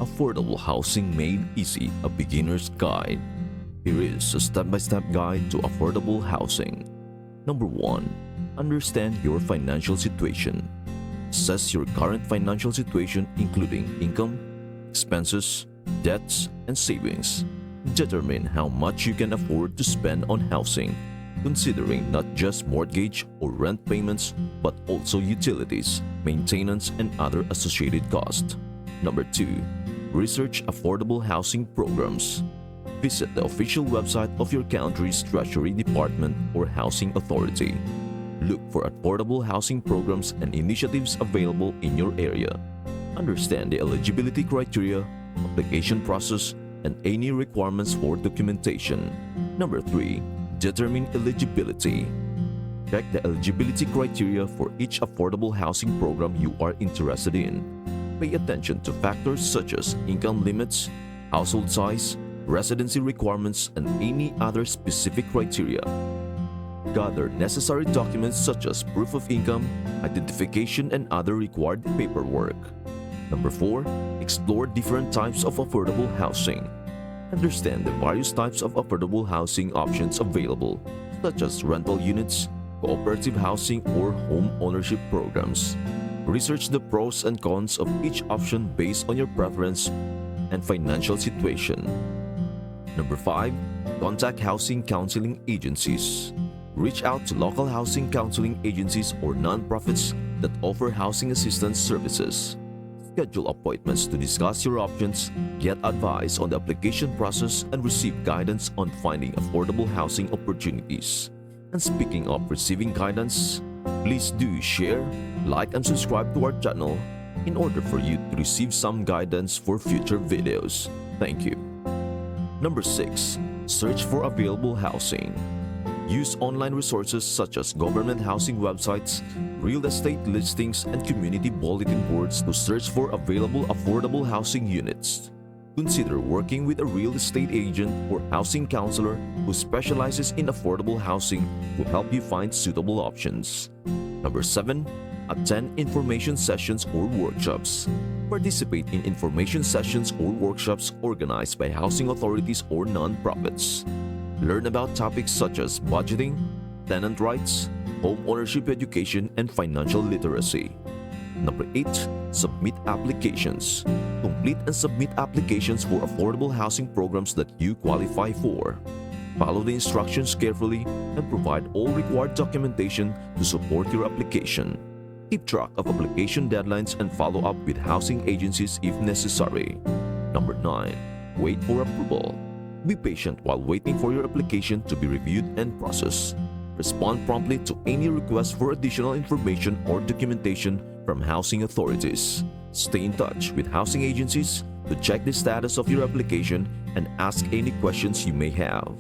Affordable Housing Made Easy, a Beginner's Guide. Here is a step-by-step guide to affordable housing. Number 1. Understand your financial situation. Assess your current financial situation including income, expenses, debts, and savings. Determine how much you can afford to spend on housing, considering not just mortgage or rent payments but also utilities, maintenance, and other associated costs. Number 2. Research affordable housing programs. Visit the official website of your country's Treasury Department or Housing Authority. Look for affordable housing programs and initiatives available in your area. Understand the eligibility criteria, application process, and any requirements for documentation. Number 3. Determine eligibility. Check the eligibility criteria for each affordable housing program you are interested in. Pay attention to factors such as income limits, household size, residency requirements, and any other specific criteria. Gather necessary documents such as proof of income, identification, and other required paperwork. Number 4. Explore different types of affordable housing. Understand the various types of affordable housing options available, such as rental units, cooperative housing, or home ownership programs. Research the pros and cons of each option based on your preference and financial situation. Number 5. Contact housing counseling agencies. Reach out to local housing counseling agencies or nonprofits that offer housing assistance services. Schedule appointments to discuss your options, get advice on the application process, and receive guidance on finding affordable housing opportunities. And speaking of receiving guidance, please do share, like, and subscribe to our channel in order for you to receive some guidance for future videos. Thank you. Number 6. Search for available housing. Use online resources such as government housing websites, real estate listings, and community bulletin boards to search for available affordable housing units. Consider working with a real estate agent or housing counselor who specializes in affordable housing to help you find suitable options. Number 7. Attend information sessions or workshops. Participate in information sessions or workshops organized by housing authorities or nonprofits. Learn about topics such as budgeting, tenant rights, home ownership education, and financial literacy. Number 8. Submit applications. Complete and submit applications for affordable housing programs that you qualify for. Follow the instructions carefully and provide all required documentation to support your application. Keep track of application deadlines and follow up with housing agencies if necessary. Number 9. Wait for approval. Be patient while waiting for your application to be reviewed and processed. Respond promptly to any request for additional information or documentation from housing authorities. Stay in touch with housing agencies to check the status of your application and ask any questions you may have.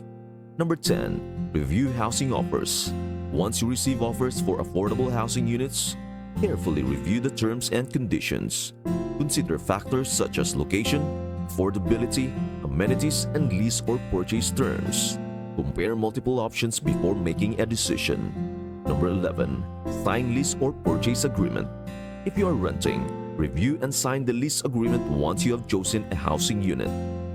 Number 10. Review housing offers. Once you receive offers for affordable housing units, carefully review the terms and conditions. Consider factors such as location, affordability, amenities, and lease or purchase terms. Compare multiple options before making a decision. Number 11. Sign lease or purchase agreement. If you are renting, review and sign the lease agreement once you have chosen a housing unit.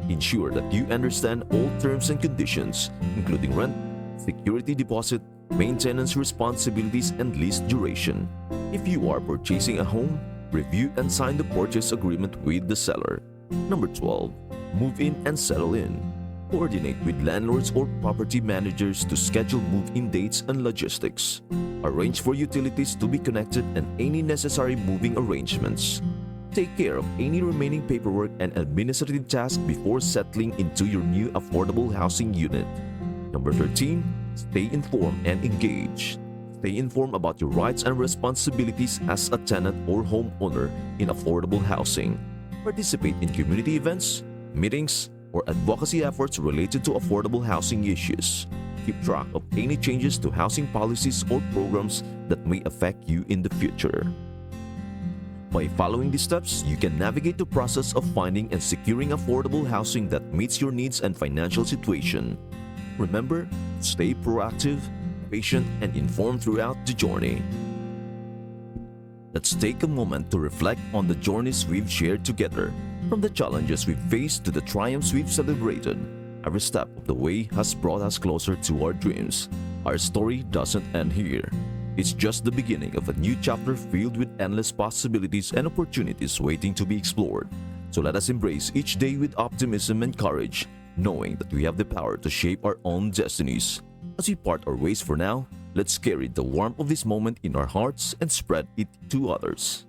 Ensure that you understand all terms and conditions, including rent, security deposit, maintenance responsibilities, and lease duration. If you are purchasing a home, review and sign the purchase agreement with the seller. Number 12. Move in and settle in. Coordinate with landlords or property managers to schedule move-in dates and logistics. Arrange for utilities to be connected and any necessary moving arrangements. Take care of any remaining paperwork and administrative tasks before settling into your new affordable housing unit. Number 13. Stay informed and engaged. Stay informed about your rights and responsibilities as a tenant or homeowner in affordable housing. Participate in community events, meetings, or advocacy efforts related to affordable housing issues. Keep track of any changes to housing policies or programs that may affect you in the future. By following these steps, you can navigate the process of finding and securing affordable housing that meets your needs and financial situation. Remember, stay proactive, patient, and informed throughout the journey. Let's take a moment to reflect on the journeys we've shared together. From the challenges we've faced to the triumphs we've celebrated, every step of the way has brought us closer to our dreams. Our story doesn't end here. It's just the beginning of a new chapter filled with endless possibilities and opportunities waiting to be explored. So let us embrace each day with optimism and courage, knowing that we have the power to shape our own destinies. As we part our ways for now, let's carry the warmth of this moment in our hearts and spread it to others.